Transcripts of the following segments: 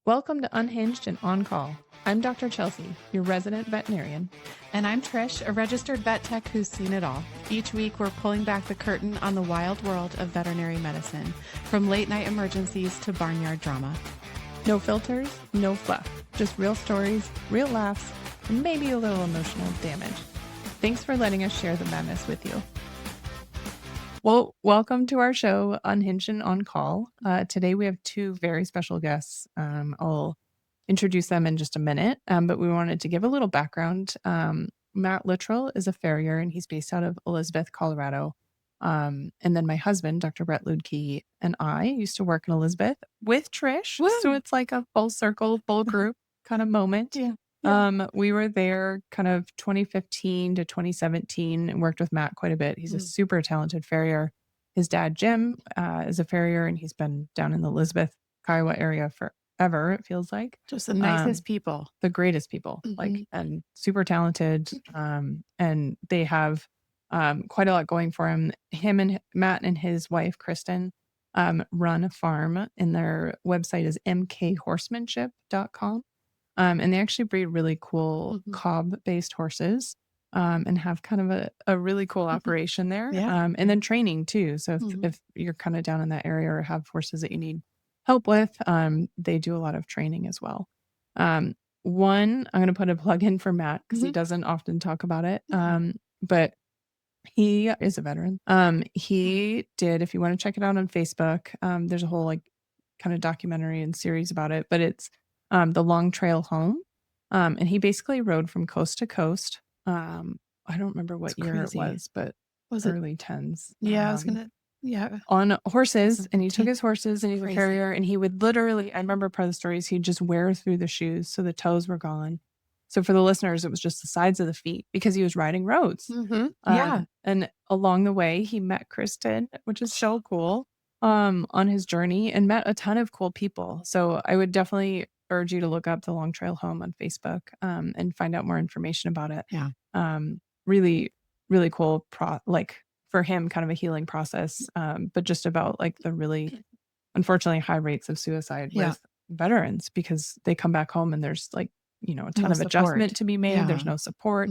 Welcome to Unhinged and On Call. I'm Dr. Chelsea, your resident veterinarian. And I'm Trish, a registered vet tech who's seen it all. Each week, we're pulling back the curtain on the wild world of veterinary medicine, from late night emergencies to barnyard drama. No filters, no fluff, just real stories, real laughs, and maybe a little emotional damage. Thanks for letting us share the madness with you. Well, welcome to our show, Unhinged and On Call. Today we have two very special guests. I'll introduce them in just a minute, but we wanted to give a little background. Matt Littrell is a farrier, and he's based out of Elizabeth, Colorado. And then my husband, Dr. Brett Luedke, and I used to work in Elizabeth with Trish. Woo! So it's like a full circle, full group kind of moment. Yeah. We were there kind of 2015 to 2017 and worked with Matt quite a bit. He's a super talented farrier. His dad, Jim, is a farrier, and he's been down in the Elizabeth, Kiowa area forever, it feels like. Just the nicest people. The greatest people, and super talented. And they have quite a lot going for him. Him and Matt and his wife, Kristen, run a farm, and their website is mkhorsemanship.com. And they actually breed really cool cob-based horses, and have kind of a really cool operation there. Yeah. And then training too. So if you're kind of down in that area or have horses that you need help with, they do a lot of training as well. I'm going to put a plug in for Matt because he doesn't often talk about it. But he is a veteran. He did, if you want to check it out on Facebook, there's a whole like kind of documentary and series about it, but it's the Long Trail Home. And he basically rode from coast to coast. I don't remember what year it was, but was early 10s. Yeah, on horses, and he took his horses, and he's a farrier, and he would literally, I remember part of the stories, he'd just wear through the shoes so the toes were gone. So for the listeners, it was just the sides of the feet because he was riding roads. And along the way, he met Kristen, which is so cool, on his journey, and met a ton of cool people. So I would definitely urge you to look up the Long Trail Home on Facebook, and find out more information about it. Yeah. Really, really cool, for him, kind of a healing process, but just about like the really, unfortunately, high rates of suicide with veterans because they come back home and there's like, a ton of adjustment to be made. Yeah. There's no support.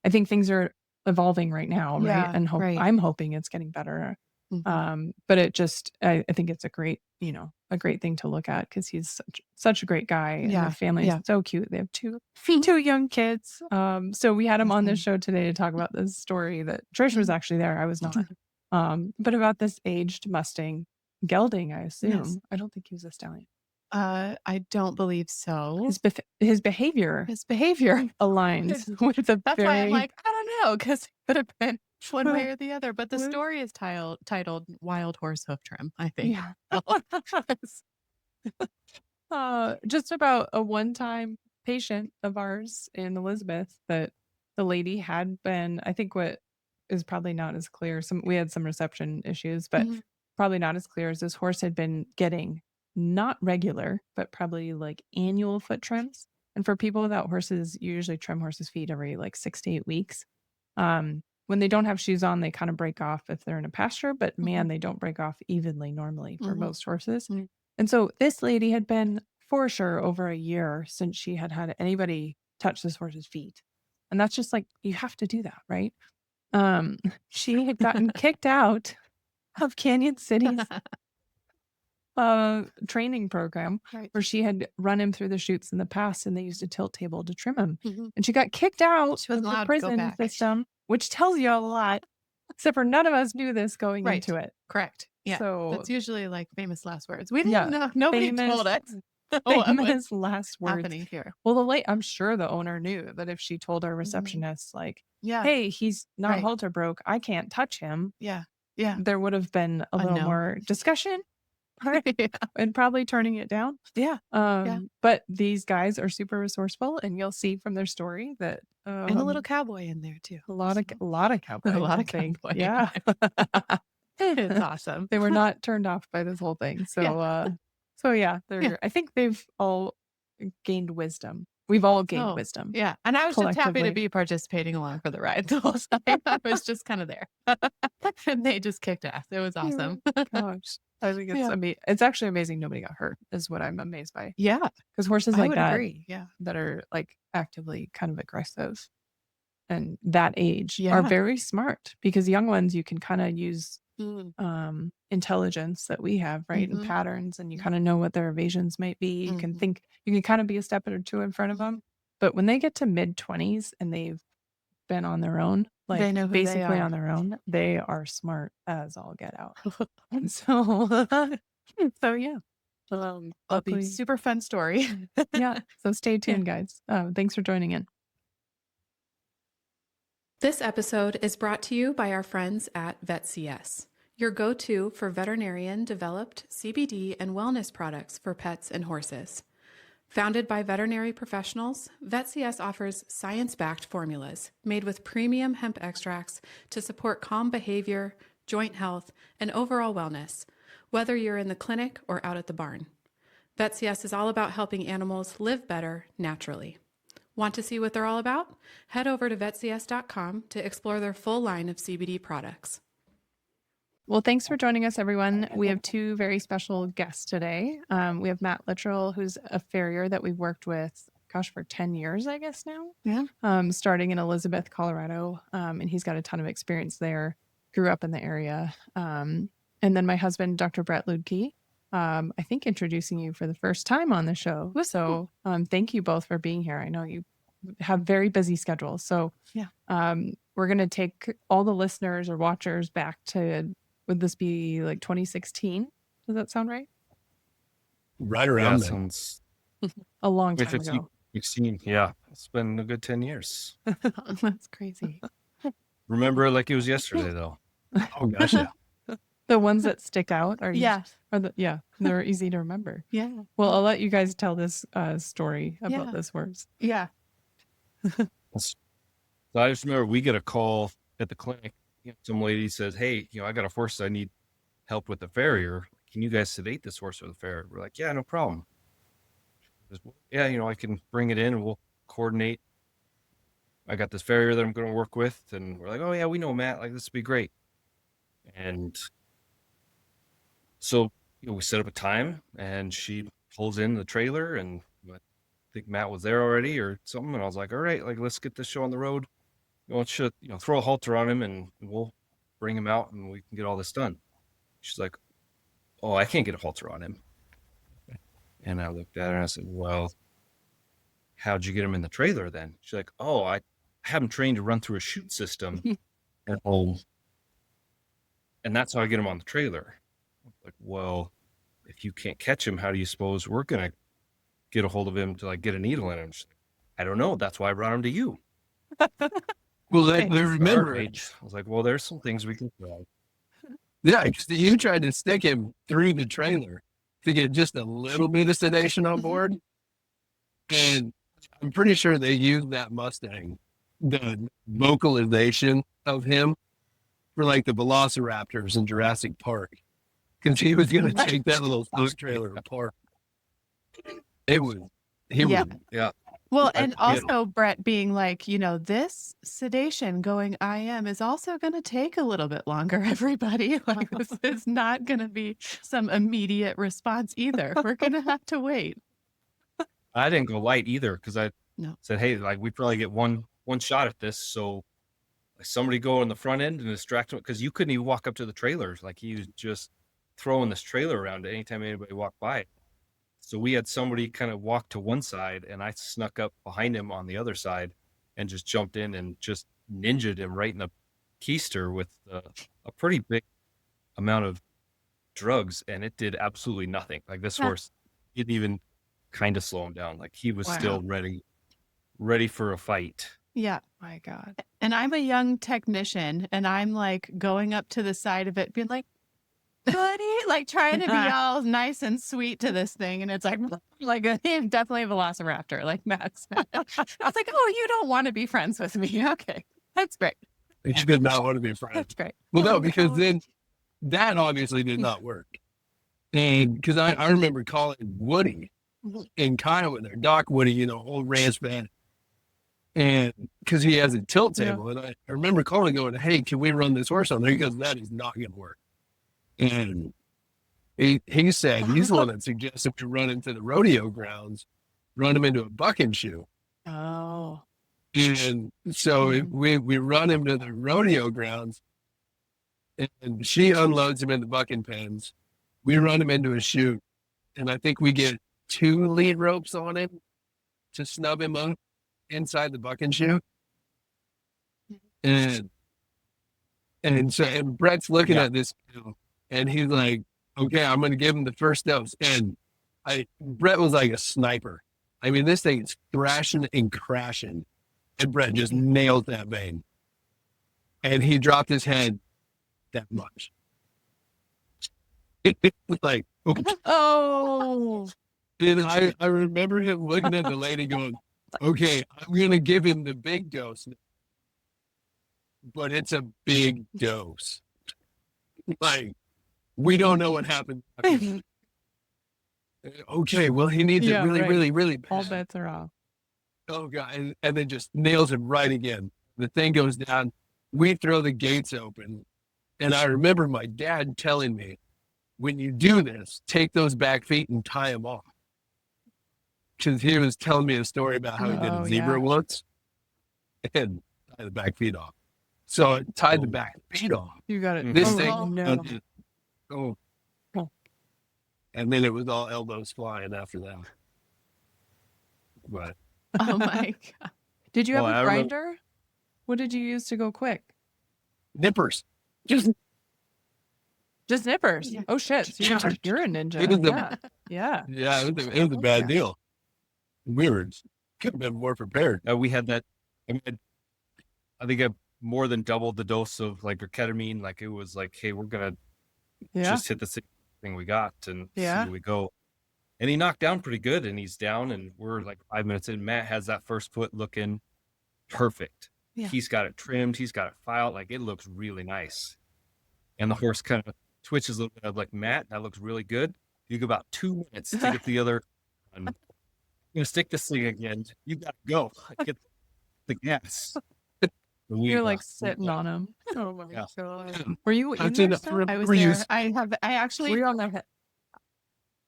I think things are evolving right now, right? Yeah, and I'm hoping it's getting better. But it just, I think it's a great thing to look at because he's such a great guy. And the family is so cute. They have two young kids. So we had him on this show today to talk about this story that Trish was actually there. I was not. But about this aged Mustang gelding, I assume. Yes. I don't think he was a stallion. I don't believe so. His behavior aligns with the. That's why I'm like, I don't know, because it could have been one way or the other. But the story is titled "Wild Horse Hoof Trim," I think. Yeah. Just about a one-time patient of ours in Elizabeth that the lady had been. I think what is probably not as clear. We had some reception issues, but probably not as clear as this horse had been getting. Not regular, but probably like annual foot trims. And for people without horses, you usually trim horses' feet every like 6 to 8 weeks. When they don't have shoes on, they kind of break off if they're in a pasture, but man, they don't break off evenly normally for most horses. And so this lady had been for sure over a year since she had had anybody touch this horse's feet. And that's just like, you have to do that, right? She had gotten kicked out of Canyon City's training program, where she had run him through the chutes in the past, and they used a tilt table to trim him. And she got kicked out of the prison system, which tells you a lot, except for none of us knew this going into it. Correct. Yeah. So that's usually like famous last words. We didn't know. Nobody told us. Famous last words happening here. Well, I'm sure the owner knew that if she told our receptionist, hey, he's not halter broke, I can't touch him. Yeah. There would have been a little more discussion. And probably turning it down. But these guys are super resourceful, and you'll see from their story that and a little cowboy in there too. A lot of cowboy. A lot of cowboy. Yeah. It's awesome. They were not turned off by this whole thing. So I think they've all gained wisdom. We've all gained wisdom. Yeah. And I was just happy to be participating along for the ride the whole time. I was just kind of there. And they just kicked ass. It was awesome. Gosh. I think it's actually amazing nobody got hurt is what I'm amazed by. Yeah. Because horses I like would that agree. Yeah. that are like actively kind of aggressive and that age are Yeah. very smart because young ones you can kind of use intelligence that we have, right? And patterns, and you kind of know what their evasions might be. You can think, you can kind of be a step or two in front of them. But when they get to mid-20s and they've been on their own, like They know who they basically are. on their own, they are smart as all get out. And so, so yeah. That'll be Luckily, super fun story. yeah. So stay tuned, guys. Thanks for joining in. This episode is brought to you by our friends at VetCS, your go-to for veterinarian-developed CBD and wellness products for pets and horses. Founded by veterinary professionals, VetCS offers science-backed formulas made with premium hemp extracts to support calm behavior, joint health, and overall wellness, whether you're in the clinic or out at the barn. VetCS is all about helping animals live better naturally. Want to see what they're all about? Head over to vetcs.com to explore their full line of CBD products. Well, thanks for joining us, everyone. We have two very special guests today. We have Matt Littrell, who's a farrier that we've worked with, for 10 years, I guess now. Yeah. Starting in Elizabeth, Colorado. And he's got a ton of experience there, grew up in the area. And then my husband, Dr. Brett Luedke, I think introducing you for the first time on the show. So thank you both for being here. I know you have very busy schedules. So we're going to take all the listeners or watchers back to, would this be like 2016? Does that sound right? Right around since a long time ago. 16, yeah. It's been a good 10 years. That's crazy. Remember it like it was yesterday, though. Oh, gosh, yeah. The ones that stick out are they're easy to remember. Yeah. Well, I'll let you guys tell this story about this horse. Yeah. So I just remember we get a call at the clinic. Some lady says, "Hey, I got a horse. I need help with the farrier. Can you guys sedate this horse with a farrier?" We're like, "Yeah, no problem." She says, "Yeah, I can bring it in and we'll coordinate. I got this farrier that I'm going to work with." And we're like, "Oh yeah, we know Matt. Like this would be great." And so we set up a time, and she pulls in the trailer, and I think Matt was there already or something. And I was like, "All right, like let's get this show on the road. Let's throw a halter on him, and we'll bring him out, and we can get all this done." She's like, "Oh, I can't get a halter on him." And I looked at her and I said, "Well, how'd you get him in the trailer then?" She's like, "Oh, I have him trained to run through a chute system at home, and that's how I get him on the trailer." I'm like, "Well, if you can't catch him, how do you suppose we're gonna get a hold of him to like get a needle in him?" She's like, "I don't know. That's why I brought him to you." Well, they remember. I was like, "Well, there's some things we can try." Yeah, because you tried to stick him through the trailer to get just a little bit of sedation on board. And I'm pretty sure they used that Mustang, the vocalization of him, for like the velociraptors in Jurassic Park. Because he was going to take that little spook trailer apart. Yeah. Well, and also Brett being like, this sedation going IM is also going to take a little bit longer, everybody. Like this is not going to be some immediate response either. We're going to have to wait. I didn't go light either because I No. said, "Hey, like we probably get one shot at this, so like, somebody go in the front end and distract him," because you couldn't even walk up to the trailers. Like he was just throwing this trailer around anytime anybody walked by. So we had somebody kind of walk to one side, and I snuck up behind him on the other side and just jumped in and just ninja'd him right in the keister with a pretty big amount of drugs, and it did absolutely nothing. Like this horse didn't even kind of slow him down. Like he was still ready for a fight. Yeah. My God. And I'm a young technician, and I'm like going up to the side of it, being like, buddy, like trying to be all nice and sweet to this thing. And it's like definitely a velociraptor, like Max. I was like, "Oh, you don't want to be friends with me." Okay. That's great. You did not want to be friends. That's great. Well, no, because then that obviously did not work. And because I remember calling Woody and Kyle with their Doc Woody, old ranch van. And because he has a tilt table. And I remember calling going, "Hey, can we run this horse on there?" He goes, "That is not going to work." And he said he's the one that suggested we run into the rodeo grounds, run him into a bucking shoe. Oh. And so we run him to the rodeo grounds, and she unloads him in the bucking pens. We run him into a chute, and I think we get 2 lead ropes on him to snub him up inside the bucking chute. And Brett's looking at this, and he's like, "Okay, I'm going to give him the first dose." And Brett was like a sniper. I mean, this thing is thrashing and crashing, and Brett just nails that vein. And he dropped his head that much. It was like, Oh. and I remember him looking at the lady going, "Okay, I'm going to give him the big dose, but it's a big dose. Like, we don't know what happened." Okay, well, he needs it really, really, really bad. All bets are off. Oh, God. And then just nails him right again. The thing goes down. We throw the gates open. And I remember my dad telling me, when you do this, take those back feet and tie them off. Because he was telling me a story about how he did a zebra once and tie the back feet off. So I tied the back feet off. You got it. This Oh, thing. no. Oh. And then it was all elbows flying after that. But Oh my God. Did you have Well, I a remember- grinder? What did you use to go quick? nippers. Just Just nippers. Yeah. Oh shit! So you're a ninja. It was the- Yeah. yeah, it was a bad deal. We could have been more prepared. We had that. I think I more than doubled the dose of like ketamine. Like it was like, hey, we're gonna Yeah. just hit the thing we got and see Yeah. where we go. And he knocked down pretty good, and he's down, and we're like 5 minutes in. Matt has that first foot looking perfect. Yeah. He's got it trimmed. He's got it filed. Like it looks really nice. And the horse kind of twitches a little bit. I'm like, Matt, that looks really good. You go about 2 minutes to get the other one. I'm gonna stick this thing again. You gotta go. Get the gas. You're like sitting on him. Oh my Yeah. God. Were you in there still? I was Were you- there. I actually Were you on their head?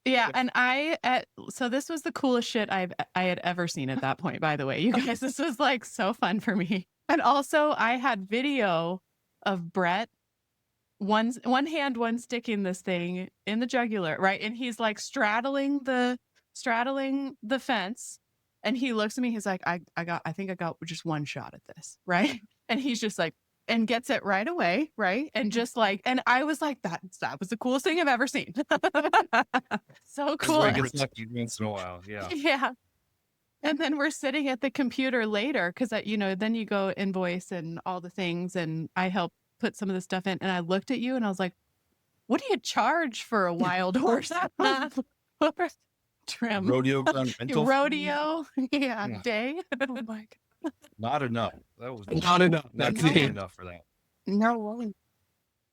Yeah, and so this was the coolest shit I had ever seen at that point, by the way. You guys, this was like so fun for me. And also I had video of Brett, one hand, one sticking this thing in the jugular, right? And he's like straddling the fence. And he looks at me, he's like, I think I got just one shot at this, right? And he's just like, and gets it right away, right? And just like, and I was like, that was the coolest thing I've ever seen. So That's cool. where he gets lucky once in a while. Yeah. Yeah. And then we're sitting at the computer later because, then you go invoice and all the things. And I help put some of the stuff in. And I looked at you and I was like, what do you charge for a wild horse? Trim. Rodeo ground rental. Rodeo. Yeah. Yeah. Day. Oh my god. Not enough. That was Not enough. not That's nearly it. enough for that. No.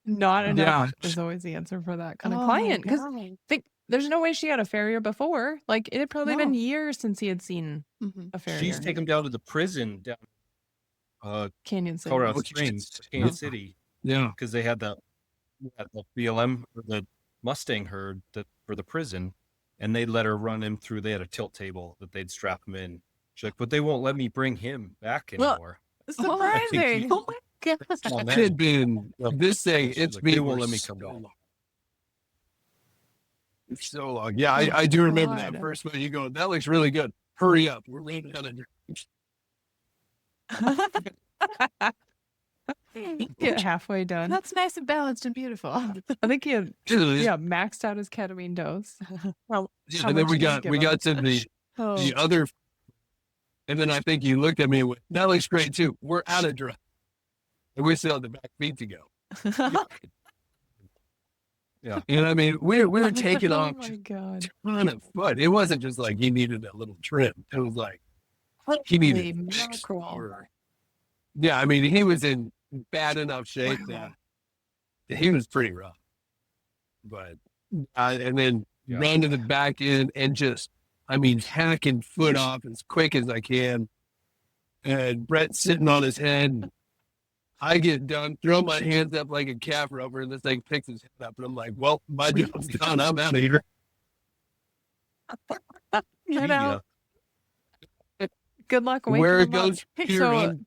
Not enough Yeah. is always the answer for that kind of Oh my client. Because God. there's no way she had a farrier before. Like it had probably been No. years since he had seen Mhm. a farrier. She's taken him down to the prison down Canyon City. Colorado Oh, Springs, yeah. Kansas City, Yeah. because they had the BLM or the Mustang herd for the prison, and they let her run him through. They had a tilt table that they'd strap him in. She's like, but they won't let me bring him back Well, anymore. Surprising. Oh Oh my god. Oh, It man. had been this thing. She's It's like, been they won't let me come so down. long. It's so long. Yeah, I do remember that God. first one. You go, that looks really good. Hurry up. We're running out of Get halfway done. That's nice and balanced and beautiful. I think he had maxed out his ketamine dose. Well, Yeah, how and then much we did you got give we him? got to the other, and then I think you looked at me and went, that looks great too. We're out of drugs. And we still have the back feet to go. Yeah. And I mean, we're taking off Oh my god. a ton of foot. It wasn't just like he needed a little trim. It was like he needed Holy fixed mackerel. for- Yeah, I mean, he was in bad enough shape that he was pretty rough. But and then Yeah. run to the back end and just, I mean, hacking foot off as quick as I can. And Brett sitting on his head. I get done, throw my hands up like a calf roper, and this thing picks his head up, and I'm like, well, my job's done. I'm out of here. Get See out. ya. Good luck waking Where it them up. goes, So, period.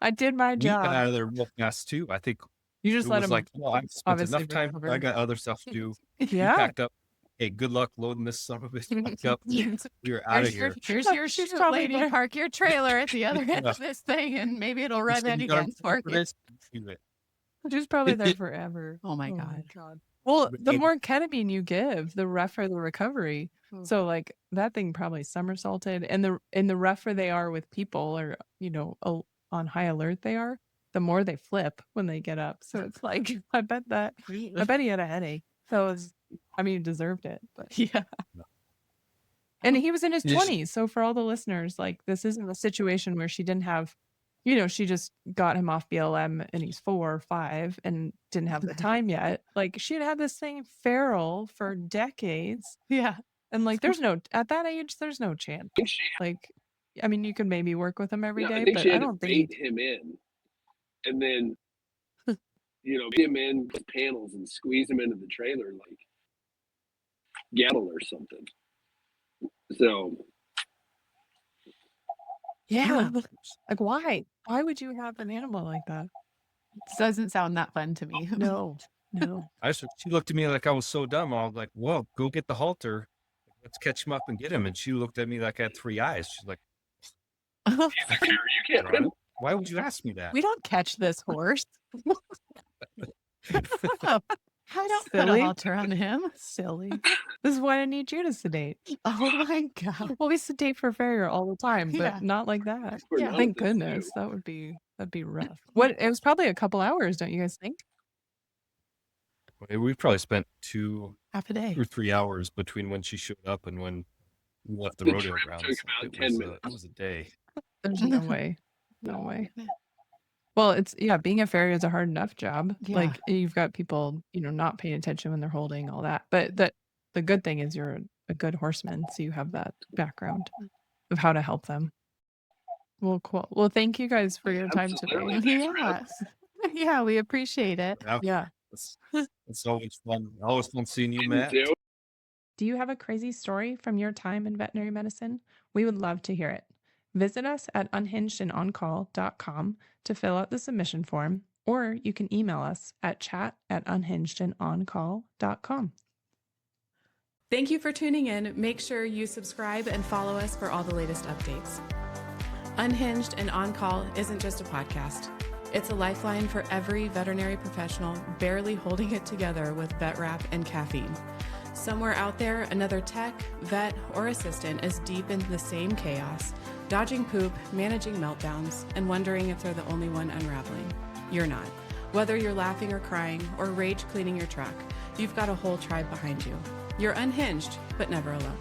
I did my We got job. out of there real fast too. I think You it just let was him like, well, I've spent obviously enough time. recover. I got other stuff to do. We Yeah. packed up. Hey, good luck loading this son of a bitch back up. We were out of here. Here's your She's chute, probably lady. there. Park your trailer at the other end Yeah. of this thing, and maybe it'll You run said it you got 'em again for for you. this? Do it. She's probably there forever. Oh my God. Well, the And- more ketamine you give, the rougher the recovery. So like that thing probably somersaulted, and the rougher they are with people, or on high alert they are, the more they flip when they get up. So it's like I bet he had a headache. So he deserved it. But Yeah. and he was in his Yes. 20s. So for all the listeners, like this isn't a situation where she didn't have, she just got him off BLM and he's 4 or 5 and didn't have the time yet. Like she had this thing feral for decades. Yeah. And like at that age, there's no chance. Like, you could maybe work with him every No, day, I think but she I had to don't think bait him in, and then bait him in with panels and squeeze him into the trailer like cattle or something. So yeah. Like why? Why would you have an animal like that? Doesn't sound that fun to me. No. She looked at me like I was so dumb. I was like, well, go get the halter. Let's catch him up and get him. And she looked at me like I had 3 eyes. She's like, you can't put him. why would you ask me that? We don't catch this horse. I don't put a Silly. halter on him. Silly. This is why I need you to sedate. Oh my God. Well, we sedate for Farrier all the time, but Yeah. not like that. We're Yeah. done Thank with this, goodness. too. That'd be rough. It was probably a couple hours, don't you guys think? We probably spent 2 Half a day. or 3 hours between when she showed up and when we left the The rodeo trip grounds. took about 10 minutes. It was a day. There's no way. No way. Well, being a farrier is a hard enough job. Yeah. Like you've got people, not paying attention when they're holding all that. But the good thing is you're a good horseman, so you have that background of how to help them. Well, cool. Well, thank you guys for your time Absolutely. today. Thanks for having us. Yeah, we appreciate it. Yeah. It's always fun. Always fun seeing you, Me Matt. too. Do you have a crazy story from your time in veterinary medicine? We would love to hear it. Visit us at unhingedandOnCall.com to fill out the submission form, or you can email us at chat@unhingedandOnCall.com. Thank you for tuning in. Make sure you subscribe and follow us for all the latest updates. Unhinged and On Call isn't just a podcast. It's a lifeline for every veterinary professional barely holding it together with vet wrap and caffeine. Somewhere out there, another tech, vet, or assistant is deep in the same chaos, dodging poop, managing meltdowns, and wondering if they're the only one unraveling. You're not. Whether you're laughing or crying or rage cleaning your truck, you've got a whole tribe behind you. You're unhinged, but never alone.